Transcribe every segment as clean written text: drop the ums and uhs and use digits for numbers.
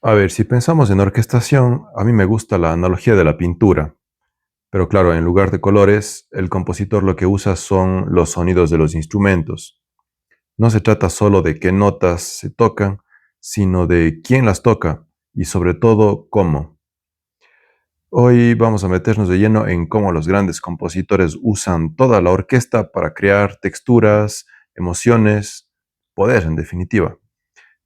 A ver, si pensamos en orquestación, a mí me gusta la analogía de la pintura, pero claro, en lugar de colores, el compositor lo que usa son los sonidos de los instrumentos. No se trata solo de qué notas se tocan, sino de quién las toca y sobre todo cómo. Hoy vamos a meternos de lleno en cómo los grandes compositores usan toda la orquesta para crear texturas, emociones, poder en definitiva.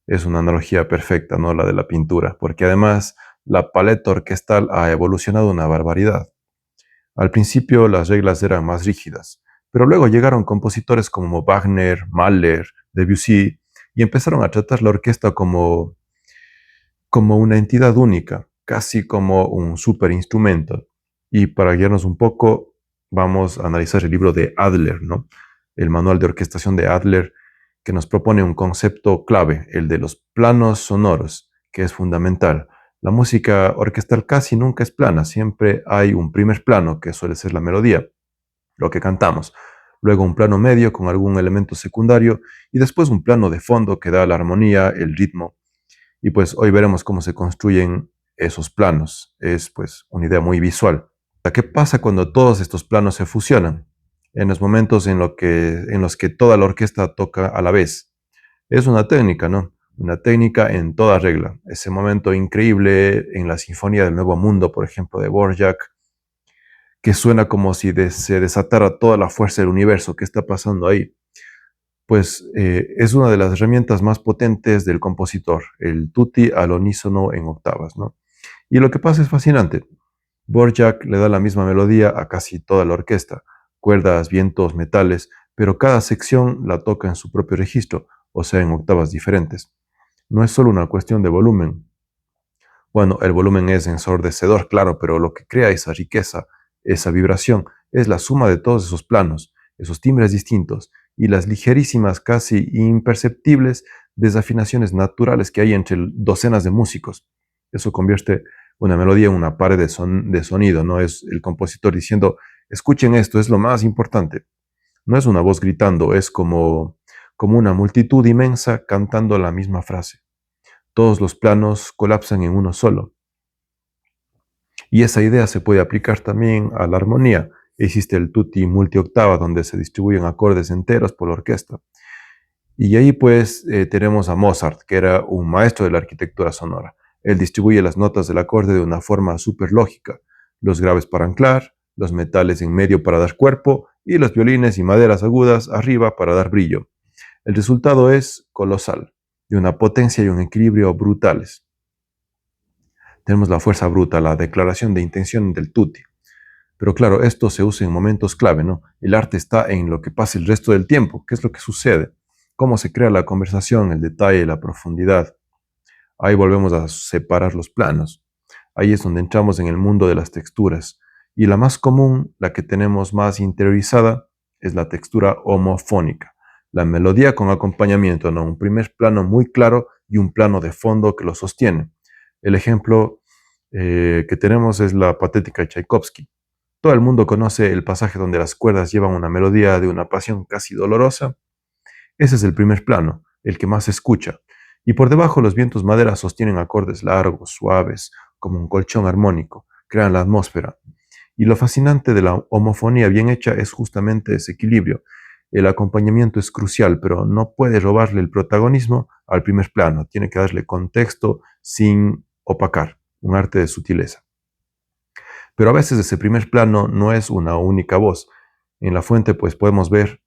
Es una analogía perfecta, ¿no? La de la pintura, porque además la paleta orquestal ha evolucionado una barbaridad. Al principio las reglas eran más rígidas, pero luego llegaron compositores como Wagner, Mahler, Debussy y empezaron a tratar la orquesta como una entidad única, casi como un superinstrumento. Y para guiarnos un poco, vamos a analizar el libro de Adler, ¿no? El manual de orquestación de Adler, que nos propone un concepto clave, el de los planos sonoros, que es fundamental. La música orquestal casi nunca es plana, siempre hay un primer plano, que suele ser la melodía, lo que cantamos, luego un plano medio con algún elemento secundario y después un plano de fondo que da la armonía, el ritmo. Y pues hoy veremos cómo se construyen esos planos. Es pues una idea muy visual. ¿Qué pasa cuando todos estos planos se fusionan? En los momentos en los que toda la orquesta toca a la vez. Es una técnica, ¿no? Una técnica en toda regla. Ese momento increíble en la Sinfonía del Nuevo Mundo, por ejemplo, de Dvorak, que suena como si se desatara toda la fuerza del universo. ¿Qué está pasando ahí? Pues es una de las herramientas más potentes del compositor, el tutti al unísono en octavas, ¿no? Y lo que pasa es fascinante. Dvorak le da la misma melodía a casi toda la orquesta, cuerdas, vientos, metales, pero cada sección la toca en su propio registro, o sea, en octavas diferentes. No es solo una cuestión de volumen. Bueno, el volumen es ensordecedor, claro, pero lo que crea esa riqueza, esa vibración, es la suma de todos esos planos, esos timbres distintos y las ligerísimas, casi imperceptibles desafinaciones naturales que hay entre docenas de músicos. Eso convierte una melodía en una pared de sonido, no es el compositor diciendo, escuchen esto, es lo más importante. No es una voz gritando, es como una multitud inmensa cantando la misma frase. Todos los planos colapsan en uno solo. Y esa idea se puede aplicar también a la armonía. Existe el tutti multioctava, donde se distribuyen acordes enteros por la orquesta. Y ahí pues tenemos a Mozart, que era un maestro de la arquitectura sonora. Él distribuye las notas del acorde de una forma súper lógica. Los graves para anclar, los metales en medio para dar cuerpo y los violines y maderas agudas arriba para dar brillo. El resultado es colosal, de una potencia y un equilibrio brutales. Tenemos la fuerza bruta, la declaración de intención del tutti. Pero claro, esto se usa en momentos clave, ¿no? El arte está en lo que pasa el resto del tiempo. ¿Qué es lo que sucede? ¿Cómo se crea la conversación, el detalle, la profundidad? Ahí volvemos a separar los planos. Ahí es donde entramos en el mundo de las texturas. Y la más común, la que tenemos más interiorizada, es la textura homofónica. La melodía con acompañamiento, ¿no? Un primer plano muy claro y un plano de fondo que lo sostiene. El ejemplo que tenemos es la patética de Tchaikovsky. Todo el mundo conoce el pasaje donde las cuerdas llevan una melodía de una pasión casi dolorosa. Ese es el primer plano, el que más se escucha. Y por debajo los vientos madera sostienen acordes largos, suaves, como un colchón armónico, crean la atmósfera. Y lo fascinante de la homofonía bien hecha es justamente ese equilibrio. El acompañamiento es crucial, pero no puede robarle el protagonismo al primer plano. Tiene que darle contexto sin opacar, un arte de sutileza. Pero a veces ese primer plano no es una única voz. En la fuente pues podemos ver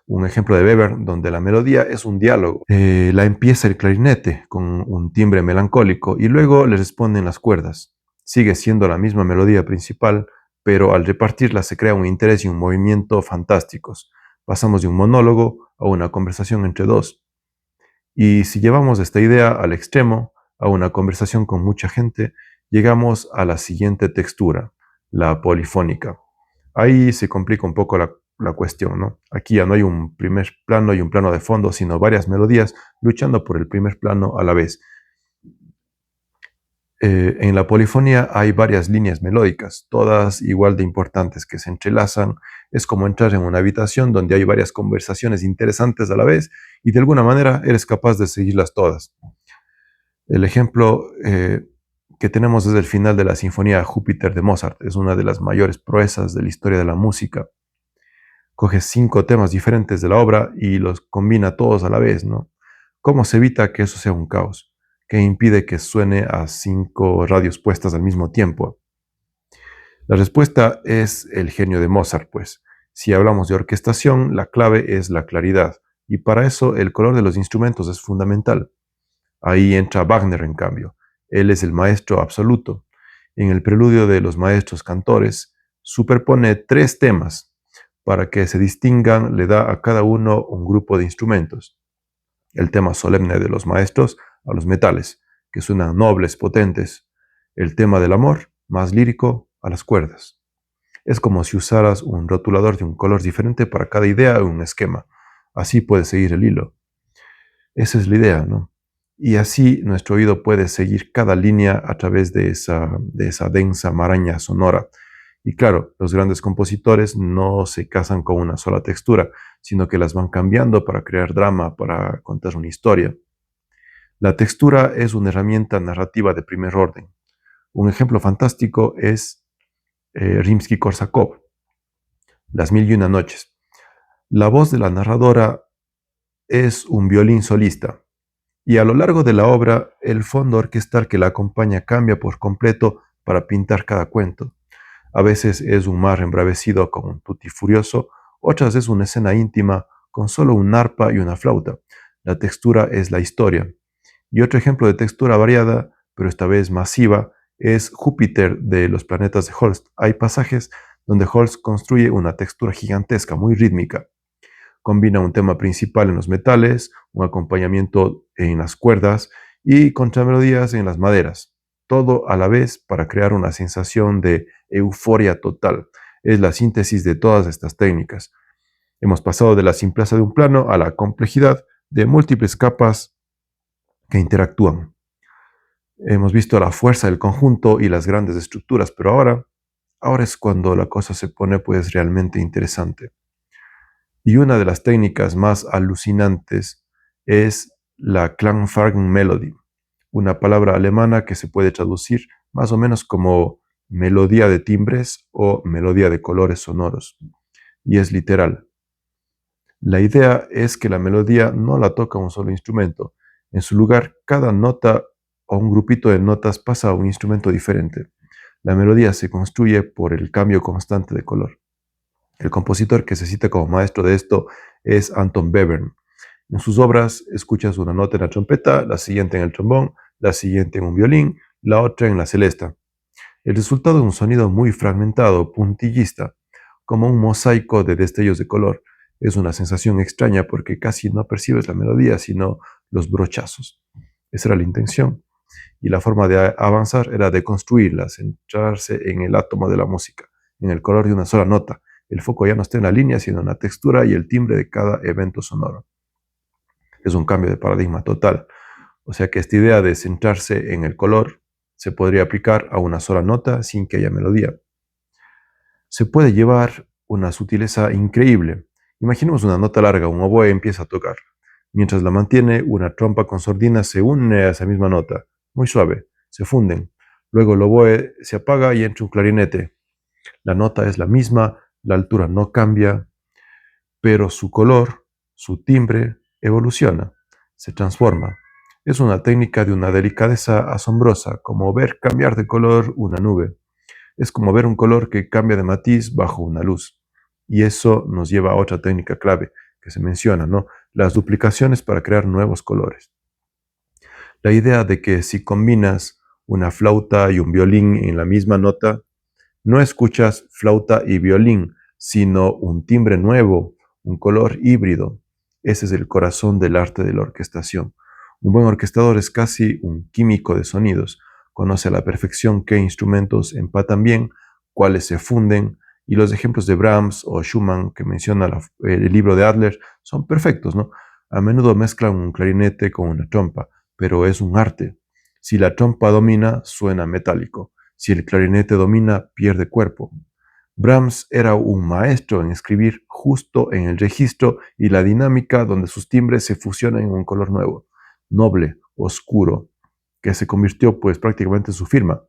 un ejemplo de Weber donde la melodía es un diálogo. La empieza el clarinete con un timbre melancólico y luego le responden las cuerdas. Sigue siendo la misma melodía principal, pero al repartirla se crea un interés y un movimiento fantásticos. Pasamos de un monólogo a una conversación entre dos. Y si llevamos esta idea al extremo, a una conversación con mucha gente, llegamos a la siguiente textura, la polifónica. Ahí se complica un poco la cuestión, ¿no? Aquí ya no hay un primer plano y un plano de fondo, sino varias melodías luchando por el primer plano a la vez. En la polifonía hay varias líneas melódicas, todas igual de importantes que se entrelazan. Es como entrar en una habitación donde hay varias conversaciones interesantes a la vez y de alguna manera eres capaz de seguirlas todas. El ejemplo que tenemos desde el final de la Sinfonía Júpiter de Mozart. Es una de las mayores proezas de la historia de la música. Coge 5 temas diferentes de la obra y los combina todos a la vez, ¿no? ¿Cómo se evita que eso sea un caos? ¿Qué impide que suene a 5 radios puestas al mismo tiempo? La respuesta es el genio de Mozart, pues. Si hablamos de orquestación, la clave es la claridad, y para eso el color de los instrumentos es fundamental. Ahí entra Wagner, en cambio. Él es el maestro absoluto. En el preludio de los maestros cantores, superpone 3 temas. Para que se distingan, le da a cada uno un grupo de instrumentos. El tema solemne de los maestros a los metales, que suenan nobles, potentes. El tema del amor, más lírico, a las cuerdas. Es como si usaras un rotulador de un color diferente para cada idea o un esquema. Así puedes seguir el hilo. Esa es la idea, ¿no? Y así nuestro oído puede seguir cada línea a través de esa densa maraña sonora. Y claro, los grandes compositores no se casan con una sola textura, sino que las van cambiando para crear drama, para contar una historia. La textura es una herramienta narrativa de primer orden. Un ejemplo fantástico es Rimsky-Korsakov, Las mil y una noches. La voz de la narradora es un violín solista, y a lo largo de la obra el fondo orquestal que la acompaña cambia por completo para pintar cada cuento. A veces es un mar embravecido con un tutti furioso, otras es una escena íntima con solo un arpa y una flauta. La textura es la historia. Y otro ejemplo de textura variada, pero esta vez masiva, es Júpiter de los planetas de Holst. Hay pasajes donde Holst construye una textura gigantesca, muy rítmica. Combina un tema principal en los metales, un acompañamiento en las cuerdas y contramelodías en las maderas. Todo a la vez para crear una sensación de euforia total. Es la síntesis de todas estas técnicas. Hemos pasado de la simpleza de un plano a la complejidad de múltiples capas que interactúan. Hemos visto la fuerza del conjunto y las grandes estructuras, pero ahora es cuando la cosa se pone pues realmente interesante. Y una de las técnicas más alucinantes es la Klangfarbenmelodie, una palabra alemana que se puede traducir más o menos como melodía de timbres o melodía de colores sonoros. Y es literal. La idea es que la melodía no la toca un solo instrumento. En su lugar, cada nota o un grupito de notas pasa a un instrumento diferente. La melodía se construye por el cambio constante de color. El compositor que se cita como maestro de esto es Anton Webern. En sus obras escuchas una nota en la trompeta, la siguiente en el trombón, la siguiente en un violín, la otra en la celesta. El resultado es un sonido muy fragmentado, puntillista, como un mosaico de destellos de color. Es una sensación extraña porque casi no percibes la melodía, sino los brochazos. Esa era la intención. Y la forma de avanzar era de construirla, centrarse en el átomo de la música, en el color de una sola nota. El foco ya no está en la línea, sino en la textura y el timbre de cada evento sonoro. Es un cambio de paradigma total. O sea que esta idea de centrarse en el color se podría aplicar a una sola nota sin que haya melodía. Se puede llevar una sutileza increíble. Imaginemos una nota larga, un oboe empieza a tocar. Mientras la mantiene, una trompa con sordina se une a esa misma nota, muy suave, se funden. Luego el oboe se apaga y entra un clarinete. La nota es la misma, la altura no cambia, pero su color, su timbre, evoluciona, se transforma. Es una técnica de una delicadeza asombrosa, como ver cambiar de color una nube. Es como ver un color que cambia de matiz bajo una luz. Y eso nos lleva a otra técnica clave que se menciona, ¿no? Las duplicaciones para crear nuevos colores. La idea de que si combinas una flauta y un violín en la misma nota, no escuchas flauta y violín, sino un timbre nuevo, un color híbrido. Ese es el corazón del arte de la orquestación. Un buen orquestador es casi un químico de sonidos. Conoce a la perfección qué instrumentos empatan bien, cuáles se funden, y los ejemplos de Brahms o Schumann que menciona el libro de Adler son perfectos, ¿no? A menudo mezclan un clarinete con una trompa, pero es un arte. Si la trompa domina, suena metálico. Si el clarinete domina, pierde cuerpo. Brahms era un maestro en escribir justo en el registro y la dinámica donde sus timbres se fusionan en un color nuevo, noble, oscuro. que se convirtió pues prácticamente en su firma.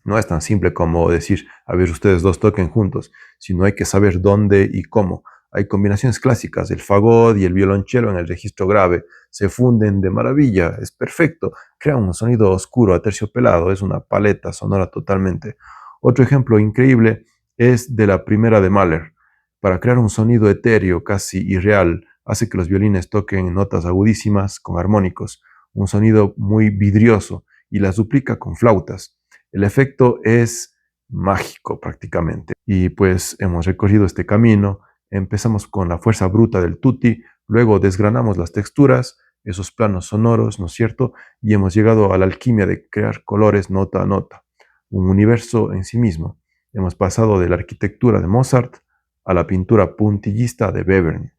No es tan simple como decir, a ver, ustedes dos toquen juntos, sino hay que saber dónde y cómo. Hay combinaciones clásicas, el fagot y el violonchelo en el registro grave se funden de maravilla, es perfecto, crea un sonido oscuro, aterciopelado, es una paleta sonora totalmente. Otro ejemplo increíble es de la primera de Mahler. Para crear un sonido etéreo, casi irreal, hace que los violines toquen notas agudísimas con armónicos, un sonido muy vidrioso, y las duplica con flautas. El efecto es mágico prácticamente. Y pues hemos recorrido este camino, empezamos con la fuerza bruta del tutti, luego desgranamos las texturas, esos planos sonoros, ¿no es cierto? Y hemos llegado a la alquimia de crear colores nota a nota, un universo en sí mismo. Hemos pasado de la arquitectura de Mozart a la pintura puntillista de Webern.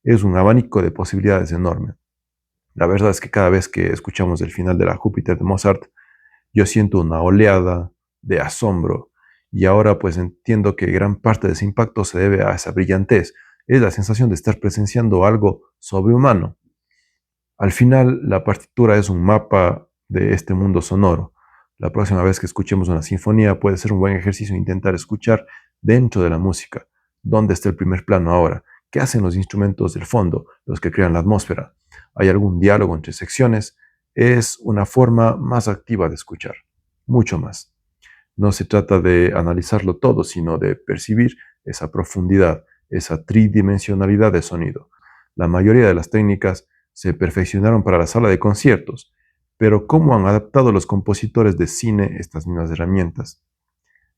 Es un abanico de posibilidades enorme. La verdad es que cada vez que escuchamos el final de la Júpiter de Mozart, yo siento una oleada de asombro y ahora pues entiendo que gran parte de ese impacto se debe a esa brillantez. Es la sensación de estar presenciando algo sobrehumano. Al final, la partitura es un mapa de este mundo sonoro. La próxima vez que escuchemos una sinfonía puede ser un buen ejercicio intentar escuchar dentro de la música. ¿Dónde está el primer plano ahora? ¿Qué hacen los instrumentos del fondo, los que crean la atmósfera? ¿Hay algún diálogo entre secciones? Es una forma más activa de escuchar, mucho más. No se trata de analizarlo todo, sino de percibir esa profundidad, esa tridimensionalidad de sonido. La mayoría de las técnicas se perfeccionaron para la sala de conciertos, pero ¿cómo han adaptado los compositores de cine estas mismas herramientas?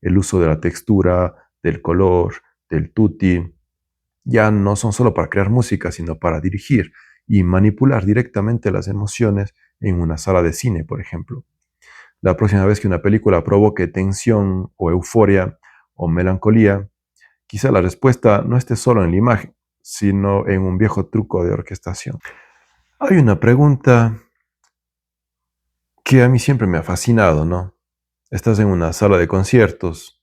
El uso de la textura, del color, del tutti, ya no son solo para crear música, sino para dirigir y manipular directamente las emociones en una sala de cine, por ejemplo. La próxima vez que una película provoque tensión o euforia o melancolía, quizá la respuesta no esté solo en la imagen, sino en un viejo truco de orquestación. Hay una pregunta que a mí siempre me ha fascinado, ¿no? Estás en una sala de conciertos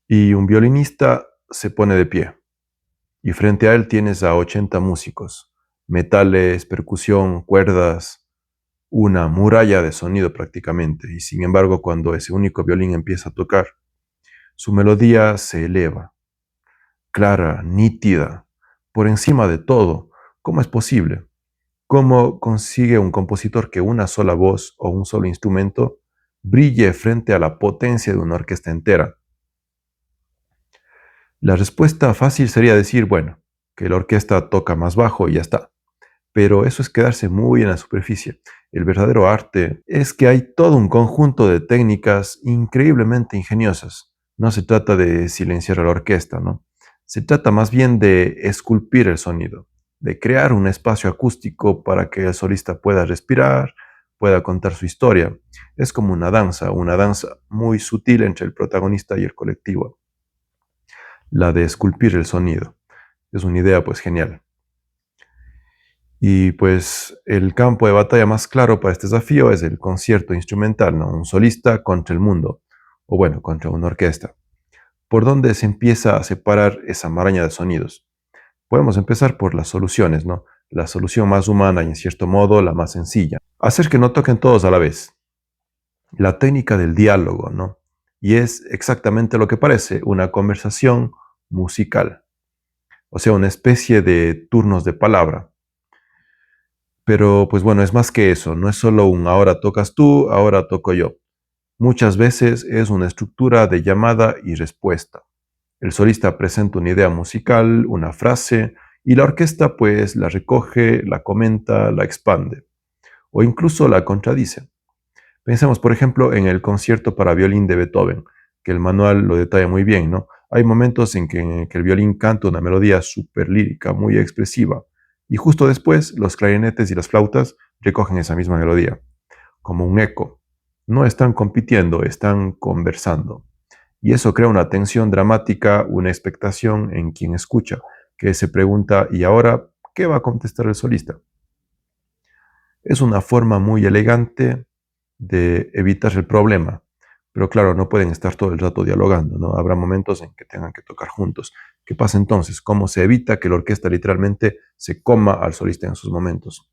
y un violinista se pone de pie y frente a él tienes a 80 músicos, metales, percusión, cuerdas, una muralla de sonido prácticamente. Y sin embargo, cuando ese único violín empieza a tocar, su melodía se eleva, clara, nítida, por encima de todo. ¿Cómo es posible? ¿Cómo consigue un compositor que una sola voz o un solo instrumento brille frente a la potencia de una orquesta entera? La respuesta fácil sería decir, bueno, que la orquesta toca más bajo y ya está. Pero eso es quedarse muy en la superficie. El verdadero arte es que hay todo un conjunto de técnicas increíblemente ingeniosas. No se trata de silenciar a la orquesta, ¿no? Se trata más bien de esculpir el sonido, de crear un espacio acústico para que el solista pueda respirar, pueda contar su historia. Es como una danza muy sutil entre el protagonista y el colectivo, la de esculpir el sonido. Es una idea pues genial. Y pues el campo de batalla más claro para este desafío es el concierto instrumental, ¿no? Un solista contra el mundo, o bueno, contra una orquesta. ¿Por dónde se empieza a separar esa maraña de sonidos? Podemos empezar por las soluciones, ¿no? La solución más humana y en cierto modo la más sencilla. Hacer que no toquen todos a la vez. La técnica del diálogo, ¿no? Y es exactamente lo que parece, una conversación musical. O sea, una especie de turnos de palabra. Pero pues bueno, es más que eso, no es solo un ahora tocas tú, ahora toco yo. Muchas veces es una estructura de llamada y respuesta. El solista presenta una idea musical, una frase, y la orquesta pues la recoge, la comenta, la expande, o incluso la contradice. Pensemos, por ejemplo, en el concierto para violín de Beethoven, que el manual lo detalla muy bien, ¿no? Hay momentos en que el violín canta una melodía súper lírica, muy expresiva, y justo después los clarinetes y las flautas recogen esa misma melodía, como un eco. No están compitiendo, están conversando. Y eso crea una tensión dramática, una expectación en quien escucha, que se pregunta, ¿y ahora qué va a contestar el solista? Es una forma muy elegante de evitar el problema. Pero claro, no pueden estar todo el rato dialogando, ¿no? Habrá momentos en que tengan que tocar juntos. ¿Qué pasa entonces? ¿Cómo se evita que la orquesta literalmente se coma al solista en sus momentos?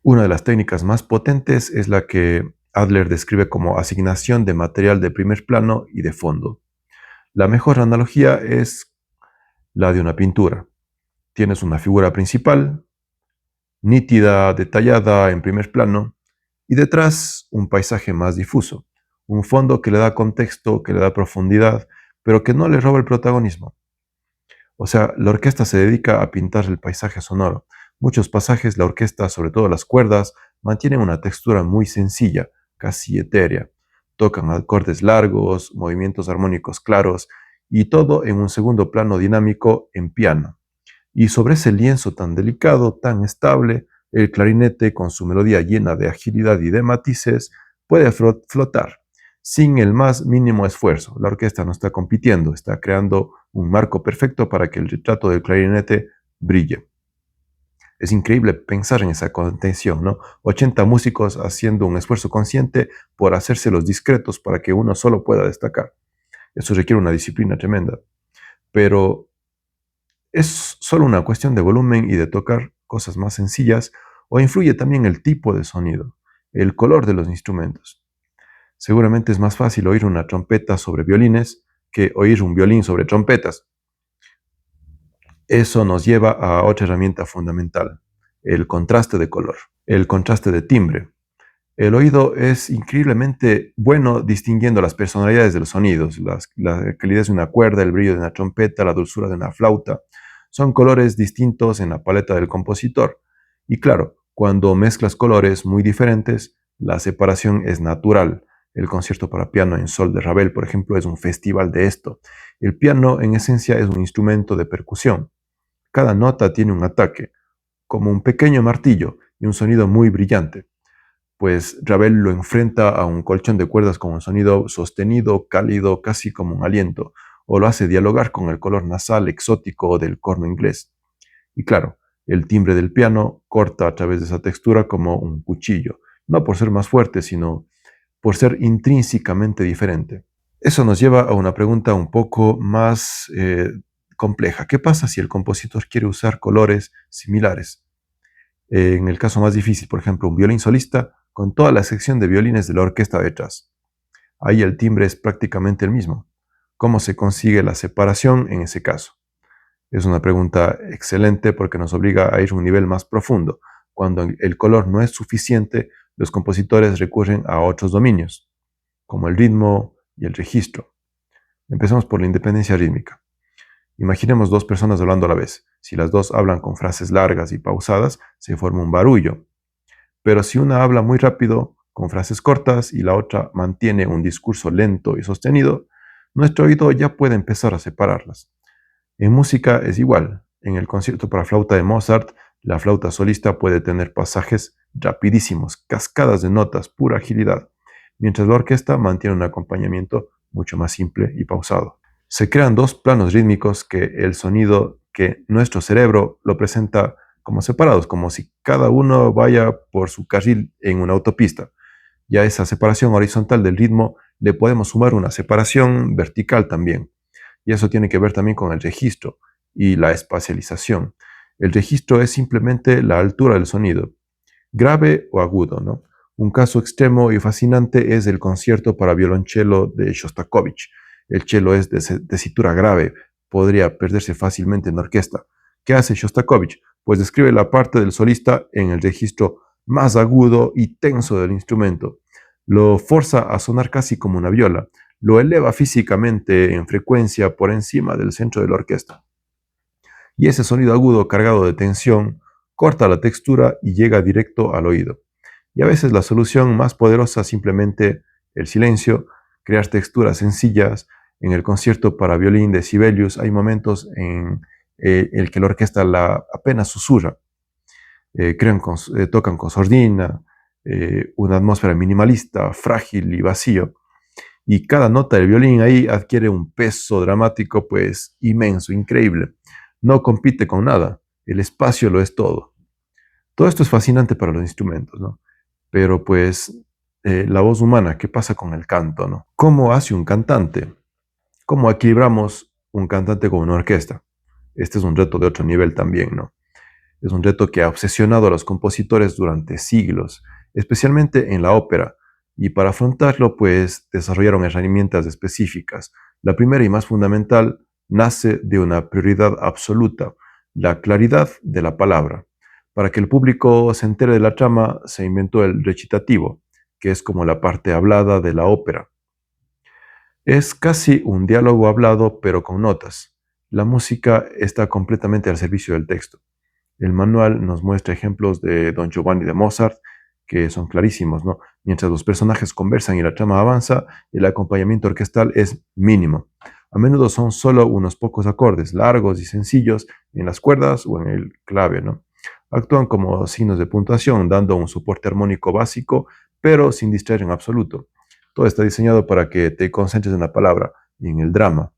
Una de las técnicas más potentes es la que Adler describe como asignación de material de primer plano y de fondo. La mejor analogía es la de una pintura. Tienes una figura principal, nítida, detallada en primer plano, y detrás un paisaje más difuso, un fondo que le da contexto, que le da profundidad, pero que no le roba el protagonismo. O sea, la orquesta se dedica a pintar el paisaje sonoro. Muchos pasajes, la orquesta, sobre todo las cuerdas, mantienen una textura muy sencilla, casi etérea. Tocan acordes largos, movimientos armónicos claros y todo en un segundo plano dinámico en piano. Y sobre ese lienzo tan delicado, tan estable, el clarinete, con su melodía llena de agilidad y de matices, puede flotar sin el más mínimo esfuerzo. La orquesta no está compitiendo, está creando un marco perfecto para que el retrato del clarinete brille. Es increíble pensar en esa contención, ¿no? 80 músicos haciendo un esfuerzo consciente por hacérselos discretos para que uno solo pueda destacar. Eso requiere una disciplina tremenda. Pero ¿es solo una cuestión de volumen y de tocar cosas más sencillas o influye también el tipo de sonido, el color de los instrumentos? Seguramente es más fácil oír una trompeta sobre violines que oír un violín sobre trompetas. Eso nos lleva a otra herramienta fundamental, el contraste de color, el contraste de timbre. El oído es increíblemente bueno distinguiendo las personalidades de los sonidos, la calidez de una cuerda, el brillo de una trompeta, la dulzura de una flauta. Son colores distintos en la paleta del compositor. Y claro, cuando mezclas colores muy diferentes, la separación es natural. El concierto para piano en sol de Ravel, por ejemplo, es un festival de esto. El piano, en esencia, es un instrumento de percusión. Cada nota tiene un ataque, como un pequeño martillo y un sonido muy brillante. Pues Ravel lo enfrenta a un colchón de cuerdas con un sonido sostenido, cálido, casi como un aliento, o lo hace dialogar con el color nasal exótico del corno inglés. Y claro, el timbre del piano corta a través de esa textura como un cuchillo, no por ser más fuerte, sino por ser intrínsecamente diferente. Eso nos lleva a una pregunta un poco más compleja. ¿Qué pasa si el compositor quiere usar colores similares? En el caso más difícil, por ejemplo, un violín solista con toda la sección de violines de la orquesta detrás. Ahí el timbre es prácticamente el mismo. ¿Cómo se consigue la separación en ese caso? Es una pregunta excelente porque nos obliga a ir a un nivel más profundo. Cuando el color no es suficiente, los compositores recurren a otros dominios, como el ritmo y el registro. Empezamos por la independencia rítmica. Imaginemos dos personas hablando a la vez. Si las dos hablan con frases largas y pausadas, se forma un barullo. Pero si una habla muy rápido, con frases cortas, y la otra mantiene un discurso lento y sostenido, nuestro oído ya puede empezar a separarlas. En música es igual. En el concierto para flauta de Mozart, la flauta solista puede tener pasajes rapidísimos, cascadas de notas, pura agilidad, mientras la orquesta mantiene un acompañamiento mucho más simple y pausado. Se crean dos planos rítmicos que el sonido que nuestro cerebro lo presenta como separados, como si cada uno vaya por su carril en una autopista. Y a esa separación horizontal del ritmo le podemos sumar una separación vertical también. Y eso tiene que ver también con el registro y la espacialización. El registro es simplemente la altura del sonido, grave o agudo, ¿no? Un caso extremo y fascinante es el concierto para violonchelo de Shostakovich. El cello es de tesitura grave, podría perderse fácilmente en orquesta. ¿Qué hace Shostakovich? Pues describe la parte del solista en el registro más agudo y tenso del instrumento. Lo forza a sonar casi como una viola. Lo eleva físicamente en frecuencia por encima del centro de la orquesta. Y ese sonido agudo cargado de tensión corta la textura y llega directo al oído. Y a veces la solución más poderosa es simplemente el silencio, crear texturas sencillas. En el concierto para violín de Sibelius hay momentos en el que la orquesta apenas susurra. Tocan con sordina, una atmósfera minimalista, frágil y vacío. Y cada nota del violín ahí adquiere un peso dramático pues inmenso, increíble. No compite con nada, el espacio lo es todo. Todo esto es fascinante para los instrumentos, ¿no? Pero pues la voz humana, ¿qué pasa con el canto, no? ¿Cómo hace un cantante? ¿Cómo equilibramos un cantante con una orquesta? Este es un reto de otro nivel también, ¿no? Es un reto que ha obsesionado a los compositores durante siglos, especialmente en la ópera. Y para afrontarlo, pues desarrollaron herramientas específicas. La primera y más fundamental nace de una prioridad absoluta, la claridad de la palabra. Para que el público se entere de la trama, se inventó el recitativo, que es como la parte hablada de la ópera. Es casi un diálogo hablado, pero con notas. La música está completamente al servicio del texto. El manual nos muestra ejemplos de Don Giovanni de Mozart, que son clarísimos, ¿no? Mientras los personajes conversan y la trama avanza, el acompañamiento orquestal es mínimo. A menudo son solo unos pocos acordes, largos y sencillos, en las cuerdas o en el clave, ¿no? Actúan como signos de puntuación, dando un soporte armónico básico, pero sin distraer en absoluto. Todo está diseñado para que te concentres en la palabra y en el drama.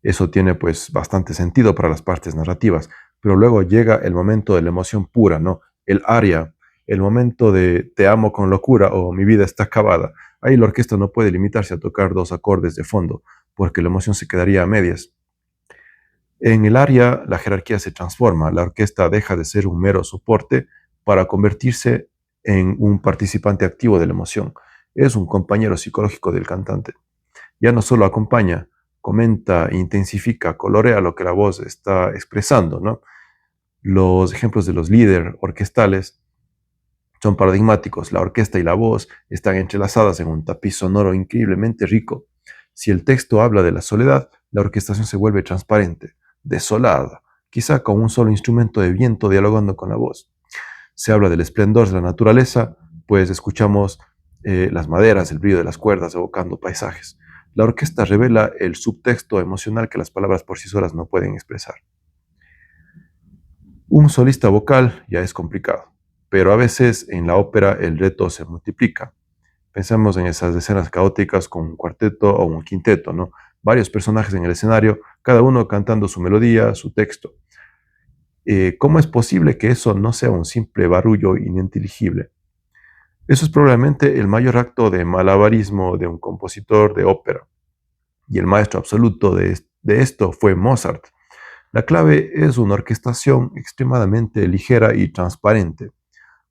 Eso tiene pues bastante sentido para las partes narrativas, pero luego llega el momento de la emoción pura, ¿no? El aria, el momento de te amo con locura o mi vida está acabada. Ahí la orquesta no puede limitarse a tocar dos acordes de fondo, porque la emoción se quedaría a medias. En el aria la jerarquía se transforma, la orquesta deja de ser un mero soporte para convertirse en un participante activo de la emoción. Es un compañero psicológico del cantante. Ya no solo acompaña, comenta, intensifica, colorea lo que la voz está expresando, ¿no? Los ejemplos de los líderes orquestales son paradigmáticos. La orquesta y la voz están entrelazadas en un tapiz sonoro increíblemente rico. Si el texto habla de la soledad, la orquestación se vuelve transparente, desolada, quizá con un solo instrumento de viento dialogando con la voz. Se habla del esplendor de la naturaleza, pues escuchamos las maderas, el brillo de las cuerdas evocando paisajes. La orquesta revela el subtexto emocional que las palabras por sí solas no pueden expresar. Un solista vocal ya es complicado, pero a veces en la ópera el reto se multiplica. Pensamos en esas escenas caóticas con un cuarteto o un quinteto, ¿no? Varios personajes en el escenario, cada uno cantando su melodía, su texto. ¿Cómo es posible que eso no sea un simple barullo ininteligible? Eso es probablemente el mayor acto de malabarismo de un compositor de ópera. Y el maestro absoluto de esto fue Mozart. La clave es una orquestación extremadamente ligera y transparente.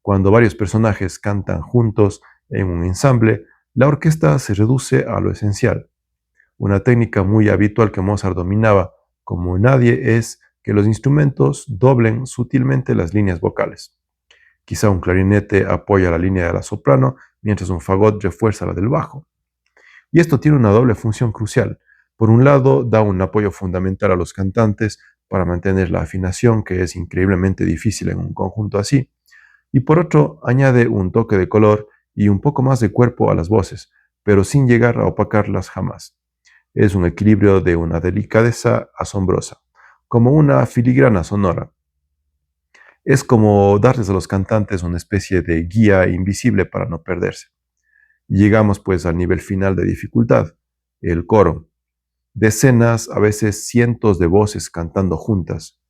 Cuando varios personajes cantan juntos en un ensamble, la orquesta se reduce a lo esencial. Una técnica muy habitual que Mozart dominaba como nadie es que los instrumentos doblen sutilmente las líneas vocales. Quizá un clarinete apoya la línea de la soprano, mientras un fagot refuerza la del bajo. Y esto tiene una doble función crucial. Por un lado, da un apoyo fundamental a los cantantes para mantener la afinación, que es increíblemente difícil en un conjunto así. Y por otro, añade un toque de color y un poco más de cuerpo a las voces, pero sin llegar a opacarlas jamás. Es un equilibrio de una delicadeza asombrosa, como una filigrana sonora. Es como darles a los cantantes una especie de guía invisible para no perderse. Llegamos pues al nivel final de dificultad, el coro. Decenas, a veces cientos de voces cantando juntas.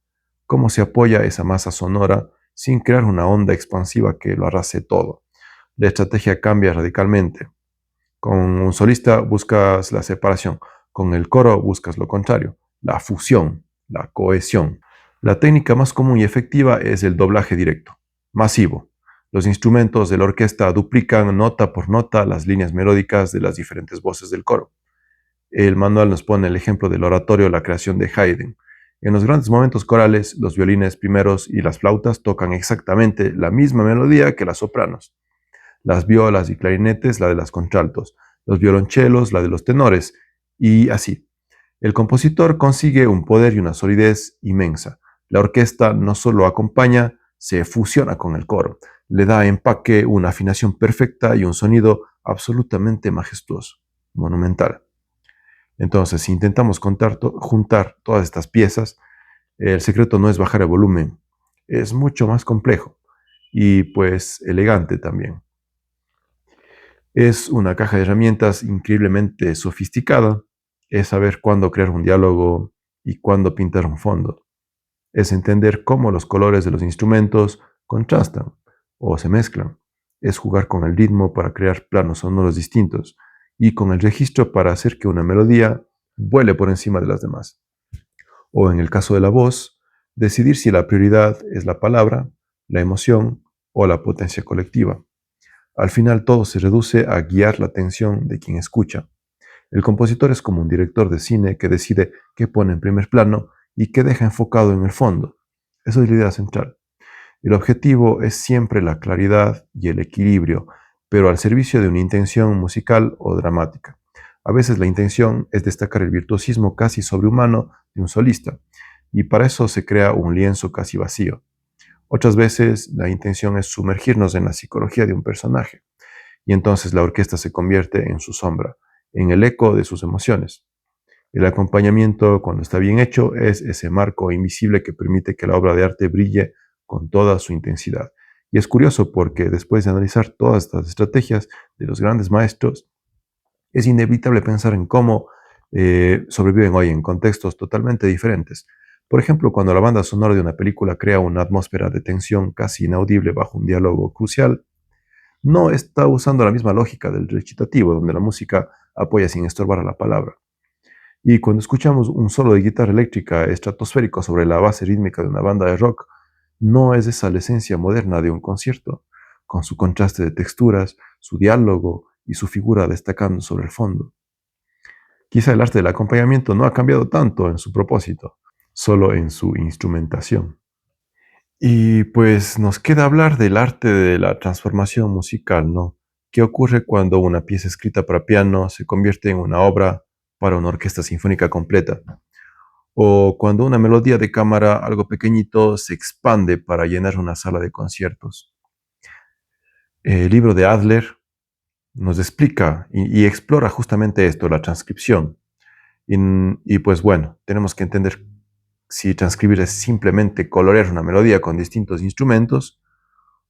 ¿Cómo se apoya esa masa sonora sin crear una onda expansiva que lo arrase todo? La estrategia cambia radicalmente. Con un solista buscas la separación, con el coro buscas lo contrario, la fusión, la cohesión. La técnica más común y efectiva es el doblaje directo, masivo. Los instrumentos de la orquesta duplican nota por nota las líneas melódicas de las diferentes voces del coro. El manual nos pone el ejemplo del oratorio La creación de Haydn. En los grandes momentos corales, los violines primeros y las flautas tocan exactamente la misma melodía que las sopranos. Las violas y clarinetes la de las contraltos, los violonchelos la de los tenores, y así. El compositor consigue un poder y una solidez inmensa. La orquesta no solo acompaña, se fusiona con el coro. Le da empaque, una afinación perfecta y un sonido absolutamente majestuoso, monumental. Entonces, si intentamos juntar todas estas piezas, el secreto no es bajar el volumen, es mucho más complejo y pues elegante también. Es una caja de herramientas increíblemente sofisticada, es saber cuándo crear un diálogo y cuándo pintar un fondo. Es entender cómo los colores de los instrumentos contrastan o se mezclan. Es jugar con el ritmo para crear planos sonoros distintos y con el registro para hacer que una melodía vuele por encima de las demás. O en el caso de la voz, decidir si la prioridad es la palabra, la emoción o la potencia colectiva. Al final todo se reduce a guiar la atención de quien escucha. El compositor es como un director de cine que decide qué pone en primer plano y qué deja enfocado en el fondo. Eso es la idea central. El objetivo es siempre la claridad y el equilibrio, pero al servicio de una intención musical o dramática. A veces la intención es destacar el virtuosismo casi sobrehumano de un solista, y para eso se crea un lienzo casi vacío. Otras veces la intención es sumergirnos en la psicología de un personaje, y entonces la orquesta se convierte en su sombra, en el eco de sus emociones. El acompañamiento, cuando está bien hecho, es ese marco invisible que permite que la obra de arte brille con toda su intensidad. Y es curioso porque después de analizar todas estas estrategias de los grandes maestros, es inevitable pensar en cómo sobreviven hoy en contextos totalmente diferentes. Por ejemplo, cuando la banda sonora de una película crea una atmósfera de tensión casi inaudible bajo un diálogo crucial, no está usando la misma lógica del recitativo, donde la música apoya sin estorbar a la palabra. Y cuando escuchamos un solo de guitarra eléctrica estratosférico sobre la base rítmica de una banda de rock, no es esa la esencia moderna de un concierto, con su contraste de texturas, su diálogo y su figura destacando sobre el fondo. Quizá el arte del acompañamiento no ha cambiado tanto en su propósito, solo en su instrumentación. Y pues nos queda hablar del arte de la transformación musical, ¿no? ¿Qué ocurre cuando una pieza escrita para piano se convierte en una obra para una orquesta sinfónica completa? O cuando una melodía de cámara, algo pequeñito, se expande para llenar una sala de conciertos. El libro de Adler nos explica y explora justamente esto, la transcripción. Y pues bueno, tenemos que entender si transcribir es simplemente colorear una melodía con distintos instrumentos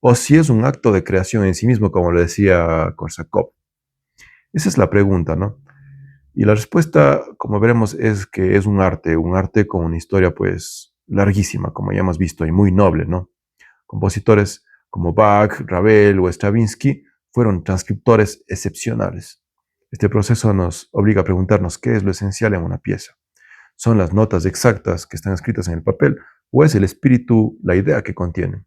o si es un acto de creación en sí mismo, como le decía Korsakov. Esa es la pregunta, ¿no? Y la respuesta, como veremos, es que es un arte con una historia pues larguísima, como ya hemos visto, y muy noble, ¿no? Compositores como Bach, Ravel o Stravinsky fueron transcriptores excepcionales. Este proceso nos obliga a preguntarnos qué es lo esencial en una pieza. ¿Son las notas exactas que están escritas en el papel o es el espíritu, la idea que contienen?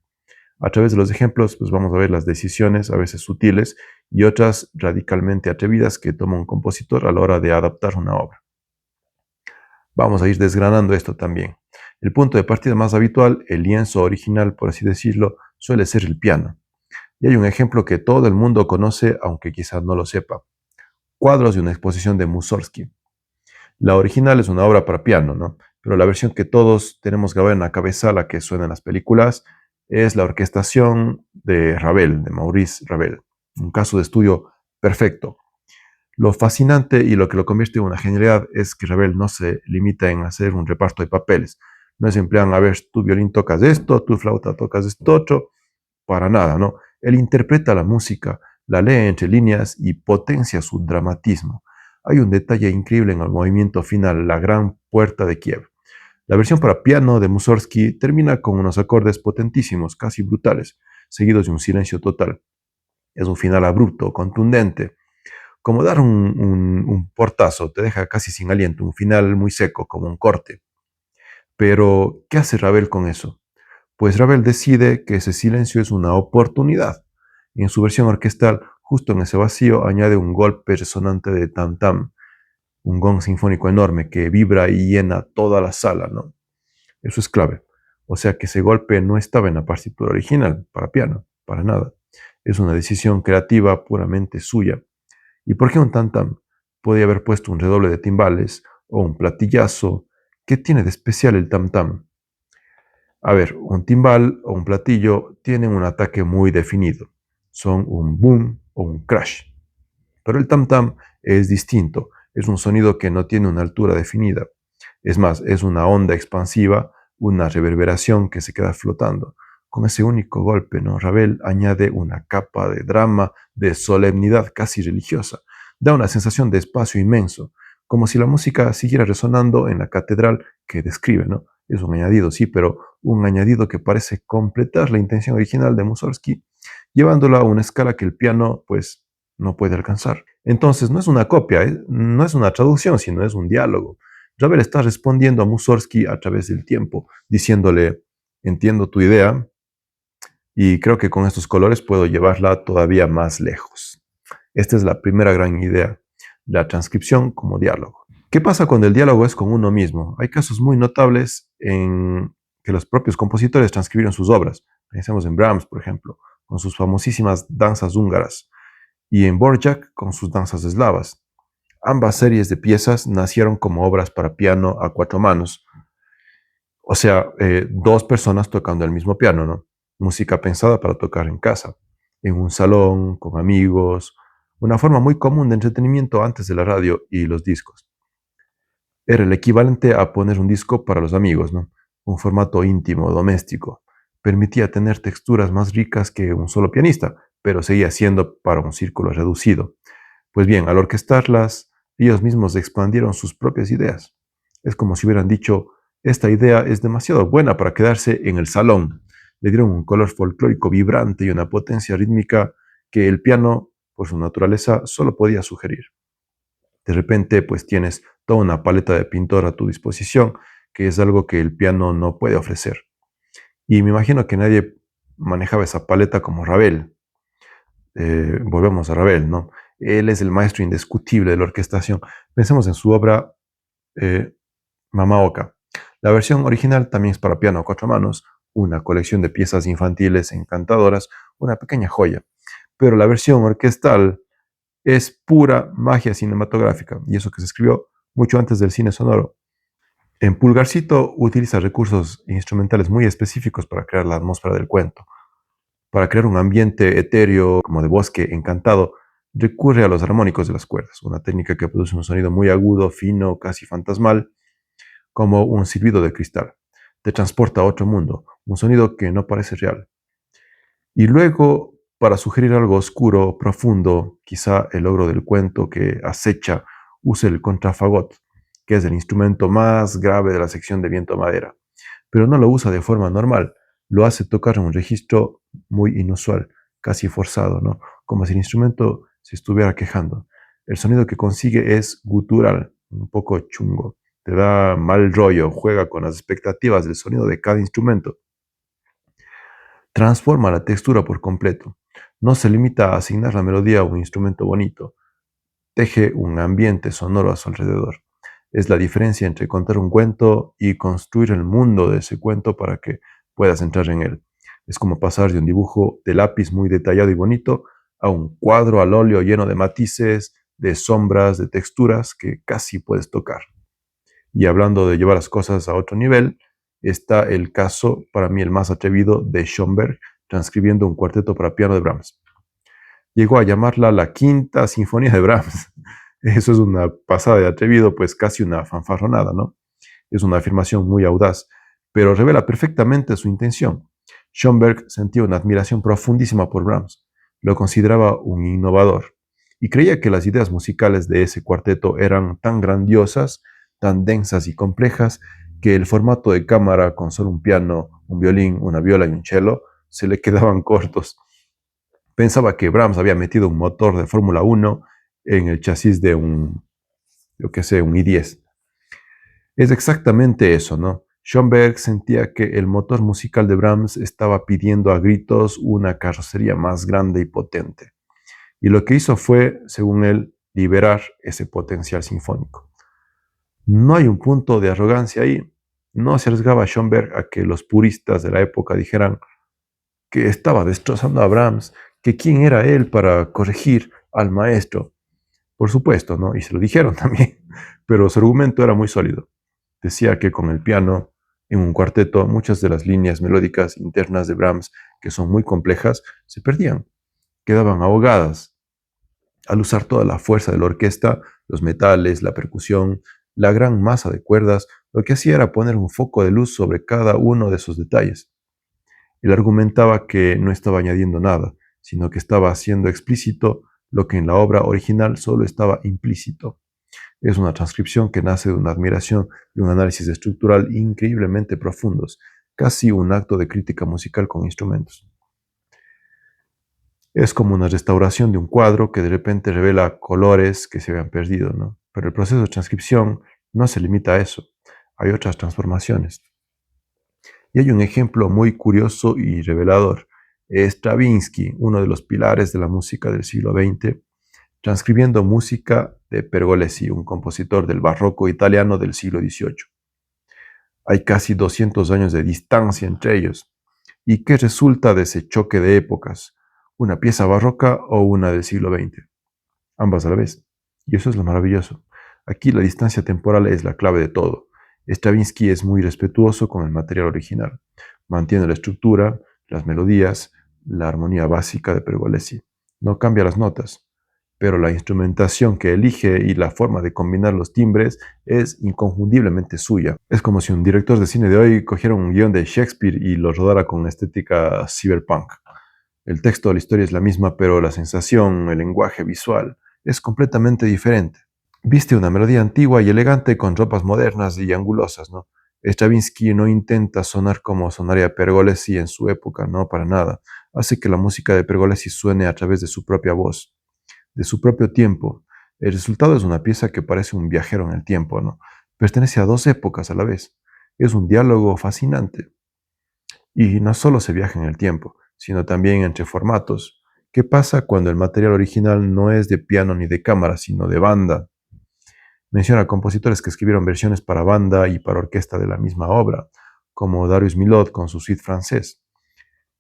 A través de los ejemplos, pues vamos a ver las decisiones, a veces sutiles, y otras radicalmente atrevidas que toma un compositor a la hora de adaptar una obra. Vamos a ir desgranando esto también. El punto de partida más habitual, el lienzo original, por así decirlo, suele ser el piano. Y hay un ejemplo que todo el mundo conoce, aunque quizás no lo sepa. Cuadros de una exposición de Mussorgsky. La original es una obra para piano, ¿no? Pero la versión que todos tenemos grabada en la cabeza, la que suena en las películas, es la orquestación de Ravel, de Maurice Ravel. Un caso de estudio perfecto. Lo fascinante y lo que lo convierte en una genialidad es que Ravel no se limita en hacer un reparto de papeles. No es en plan, a ver, tu violín tocas esto, tu flauta tocas esto otro, para nada, ¿no? Él interpreta la música, la lee entre líneas y potencia su dramatismo. Hay un detalle increíble en el movimiento final, la gran puerta de Kiev. La versión para piano de Mussorgsky termina con unos acordes potentísimos, casi brutales, seguidos de un silencio total. Es un final abrupto, contundente, como dar un portazo, te deja casi sin aliento, un final muy seco, como un corte. Pero, ¿qué hace Ravel con eso? Pues Ravel decide que ese silencio es una oportunidad. Y en su versión orquestal, justo en ese vacío, añade un golpe resonante de tam-tam, un gong sinfónico enorme que vibra y llena toda la sala, ¿no? Eso es clave. O sea que ese golpe no estaba en la partitura original para piano, para nada. Es una decisión creativa puramente suya. ¿Y por qué un tam-tam? Podía haber puesto un redoble de timbales o un platillazo. ¿Qué tiene de especial el tam-tam? A ver, un timbal o un platillo tienen un ataque muy definido. Son un boom o un crash. Pero el tam-tam es distinto. Es un sonido que no tiene una altura definida. Es más, es una onda expansiva, una reverberación que se queda flotando. Con ese único golpe, ¿no? Ravel añade una capa de drama, de solemnidad casi religiosa. Da una sensación de espacio inmenso, como si la música siguiera resonando en la catedral que describe, ¿no? Es un añadido, sí, pero un añadido que parece completar la intención original de Mussorgsky, llevándola a una escala que el piano, pues, no puede alcanzar. Entonces, no es una copia, no es una traducción, sino es un diálogo. Ravel está respondiendo a Mussorgsky a través del tiempo, diciéndole, entiendo tu idea, Y creo que con estos colores puedo llevarla todavía más lejos. Esta es la primera gran idea, la transcripción como diálogo. ¿Qué pasa cuando el diálogo es con uno mismo? Hay casos muy notables en que los propios compositores transcribieron sus obras. Pensemos en Brahms, por ejemplo, con sus famosísimas danzas húngaras, y en Dvorak con sus danzas eslavas. Ambas series de piezas nacieron como obras para piano a cuatro manos, o sea, dos personas tocando el mismo piano, ¿no? Música pensada para tocar en casa, en un salón, con amigos, una forma muy común de entretenimiento antes de la radio y los discos. Era el equivalente a poner un disco para los amigos, ¿no? Un formato íntimo, doméstico. Permitía tener texturas más ricas que un solo pianista, pero seguía siendo para un círculo reducido. Pues bien, al orquestarlas, ellos mismos expandieron sus propias ideas. Es como si hubieran dicho, esta idea es demasiado buena para quedarse en el salón. Le dieron un color folclórico vibrante y una potencia rítmica que el piano, por su naturaleza, solo podía sugerir. De repente, pues tienes toda una paleta de pintor a tu disposición, que es algo que el piano no puede ofrecer. Y me imagino que nadie manejaba esa paleta como Ravel. Volvemos a Ravel, ¿no? Él es el maestro indiscutible de la orquestación. Pensemos en su obra eh, Mamaoka. La versión original también es para piano a cuatro manos, una colección de piezas infantiles encantadoras, una pequeña joya. Pero la versión orquestal es pura magia cinematográfica, y eso que se escribió mucho antes del cine sonoro. En Pulgarcito utiliza recursos instrumentales muy específicos para crear la atmósfera del cuento. Para crear un ambiente etéreo, como de bosque encantado, recurre a los armónicos de las cuerdas, una técnica que produce un sonido muy agudo, fino, casi fantasmal, como un silbido de cristal. Te transporta a otro mundo, un sonido que no parece real. Y luego, para sugerir algo oscuro, profundo, quizá el logro del cuento que acecha, use el contrafagot, que es el instrumento más grave de la sección de viento-madera. Pero no lo usa de forma normal, lo hace tocar en un registro muy inusual, casi forzado, ¿no? Como si el instrumento se estuviera quejando. El sonido que consigue es gutural, un poco chungo. Te da mal rollo, juega con las expectativas del sonido de cada instrumento. Transforma la textura por completo. No se limita a asignar la melodía a un instrumento bonito. Teje un ambiente sonoro a su alrededor. Es la diferencia entre contar un cuento y construir el mundo de ese cuento para que puedas entrar en él. Es como pasar de un dibujo de lápiz muy detallado y bonito a un cuadro al óleo lleno de matices, de sombras, de texturas que casi puedes tocar. Y hablando de llevar las cosas a otro nivel, está el caso, para mí el más atrevido, de Schoenberg transcribiendo un cuarteto para piano de Brahms. Llegó a llamarla la Quinta Sinfonía de Brahms. Eso es una pasada de atrevido, pues casi una fanfarronada, ¿no? Es una afirmación muy audaz, pero revela perfectamente su intención. Schoenberg sentía una admiración profundísima por Brahms, lo consideraba un innovador y creía que las ideas musicales de ese cuarteto eran tan grandiosas, tan densas y complejas, que el formato de cámara con solo un piano, un violín, una viola y un cello se le quedaban cortos. Pensaba que Brahms había metido un motor de Fórmula 1 en el chasis de yo qué sé, un i10. Es exactamente eso, ¿no? Schoenberg sentía que el motor musical de Brahms estaba pidiendo a gritos una carrocería más grande y potente. Y lo que hizo fue, según él, liberar ese potencial sinfónico. No hay un punto de arrogancia ahí. No se arriesgaba Schoenberg a que los puristas de la época dijeran que estaba destrozando a Brahms, que quién era él para corregir al maestro. Por supuesto, ¿no? Y se lo dijeron también, pero su argumento era muy sólido. Decía que con el piano, en un cuarteto, muchas de las líneas melódicas internas de Brahms, que son muy complejas, se perdían, quedaban ahogadas. Al usar toda la fuerza de la orquesta, los metales, la percusión, la gran masa de cuerdas, lo que hacía era poner un foco de luz sobre cada uno de esos detalles. Él argumentaba que no estaba añadiendo nada, sino que estaba haciendo explícito lo que en la obra original solo estaba implícito. Es una transcripción que nace de una admiración y un análisis estructural increíblemente profundos, casi un acto de crítica musical con instrumentos. Es como una restauración de un cuadro que de repente revela colores que se habían perdido, ¿no? Pero el proceso de transcripción no se limita a eso. Hay otras transformaciones. Y hay un ejemplo muy curioso y revelador. Stravinsky, uno de los pilares de la música del siglo XX, transcribiendo música de Pergolesi, un compositor del barroco italiano del siglo XVIII. Hay casi 200 años de distancia entre ellos. ¿Y qué resulta de ese choque de épocas? ¿Una pieza barroca o una del siglo XX? Ambas a la vez. Y eso es lo maravilloso. Aquí la distancia temporal es la clave de todo. Stravinsky es muy respetuoso con el material original. Mantiene la estructura, las melodías, la armonía básica de Pergolesi. No cambia las notas, pero la instrumentación que elige y la forma de combinar los timbres es inconfundiblemente suya. Es como si un director de cine de hoy cogiera un guión de Shakespeare y lo rodara con estética cyberpunk. El texto de la historia es la misma, pero la sensación, el lenguaje visual, es completamente diferente. Viste una melodía antigua y elegante con ropas modernas y angulosas, ¿no? Stravinsky no intenta sonar como sonaría Pergolesi en su época, no, para nada. Hace que la música de Pergolesi suene a través de su propia voz, de su propio tiempo. El resultado es una pieza que parece un viajero en el tiempo, ¿no? Pertenece a dos épocas a la vez. Es un diálogo fascinante. Y no solo se viaja en el tiempo, sino también entre formatos. ¿Qué pasa cuando el material original no es de piano ni de cámara, sino de banda? Menciona compositores que escribieron versiones para banda y para orquesta de la misma obra, como Darius Milhaud con su suite francés.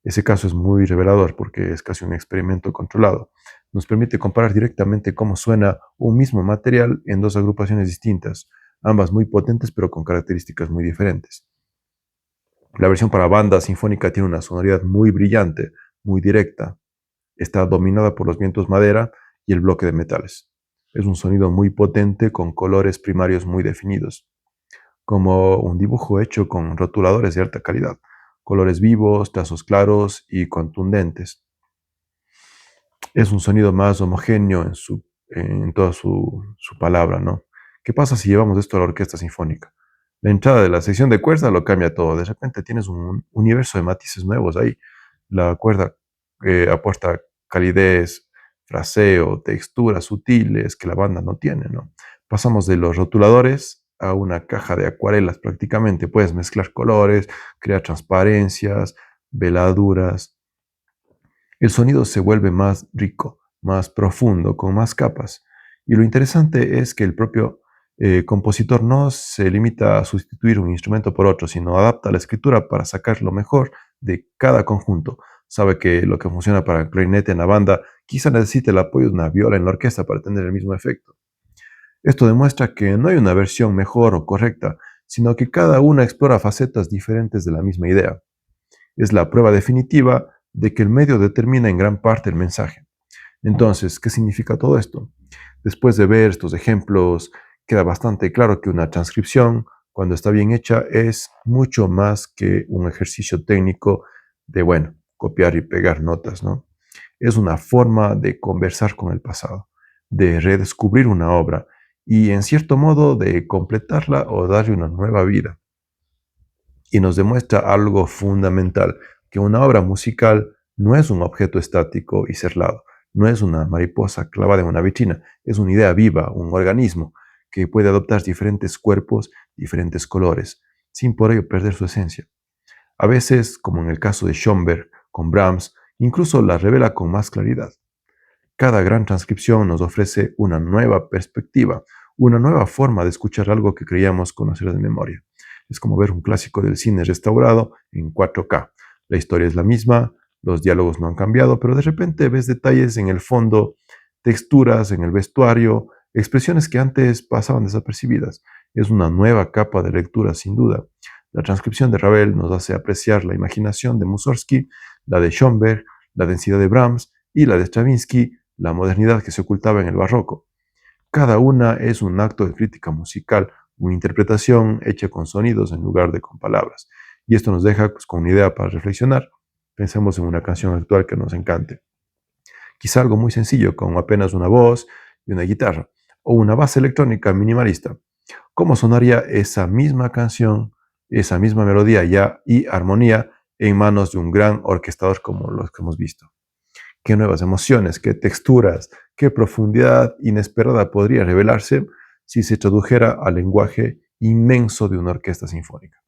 Ese caso es muy revelador porque es casi un experimento controlado. Nos permite comparar directamente cómo suena un mismo material en dos agrupaciones distintas, ambas muy potentes pero con características muy diferentes. La versión para banda sinfónica tiene una sonoridad muy brillante, muy directa. Está dominada por los vientos madera y el bloque de metales. Es un sonido muy potente con colores primarios muy definidos, como un dibujo hecho con rotuladores de alta calidad, colores vivos, trazos claros y contundentes. Es un sonido más homogéneo en toda su palabra, ¿no? ¿Qué pasa si llevamos esto a la orquesta sinfónica? La entrada de la sección de cuerda lo cambia todo. De repente tienes un universo de matices nuevos ahí. La cuerda aporta calidez, fraseo, texturas sutiles que la banda no tiene, ¿no? Pasamos de los rotuladores a una caja de acuarelas prácticamente. Puedes mezclar colores, crear transparencias, veladuras. El sonido se vuelve más rico, más profundo, con más capas. Y lo interesante es que el propio compositor no se limita a sustituir un instrumento por otro, sino adapta la escritura para sacar lo mejor de cada conjunto. Sabe que lo que funciona para el clarinete en la banda quizá necesite el apoyo de una viola en la orquesta para tener el mismo efecto. Esto demuestra que no hay una versión mejor o correcta, sino que cada una explora facetas diferentes de la misma idea. Es la prueba definitiva de que el medio determina en gran parte el mensaje. Entonces, ¿qué significa todo esto? Después de ver estos ejemplos, queda bastante claro que una transcripción, cuando está bien hecha, es mucho más que un ejercicio técnico de, bueno, copiar y pegar notas, ¿no? Es una forma de conversar con el pasado, de redescubrir una obra y, en cierto modo, de completarla o darle una nueva vida. Y nos demuestra algo fundamental, que una obra musical no es un objeto estático y cerrado, no es una mariposa clavada en una vitrina, es una idea viva, un organismo que puede adoptar diferentes cuerpos, diferentes colores, sin por ello perder su esencia. A veces, como en el caso de Schoenberg con Brahms, incluso la revela con más claridad. Cada gran transcripción nos ofrece una nueva perspectiva, una nueva forma de escuchar algo que creíamos conocer de memoria. Es como ver un clásico del cine restaurado en 4K. La historia es la misma, los diálogos no han cambiado, pero de repente ves detalles en el fondo, texturas en el vestuario, expresiones que antes pasaban desapercibidas. Es una nueva capa de lectura, sin duda. La transcripción de Ravel nos hace apreciar la imaginación de Mussorgsky, la de Schoenberg, la densidad de Brahms y la de Stravinsky, la modernidad que se ocultaba en el barroco. Cada una es un acto de crítica musical, una interpretación hecha con sonidos en lugar de con palabras. Y esto nos deja con una idea para reflexionar. Pensemos en una canción actual que nos encante. Quizá algo muy sencillo, como apenas una voz y una guitarra, o una base electrónica minimalista. ¿Cómo sonaría esa misma canción, esa misma melodía y armonía en manos de un gran orquestador como los que hemos visto? ¿Qué nuevas emociones, qué texturas, qué profundidad inesperada podría revelarse si se tradujera al lenguaje inmenso de una orquesta sinfónica?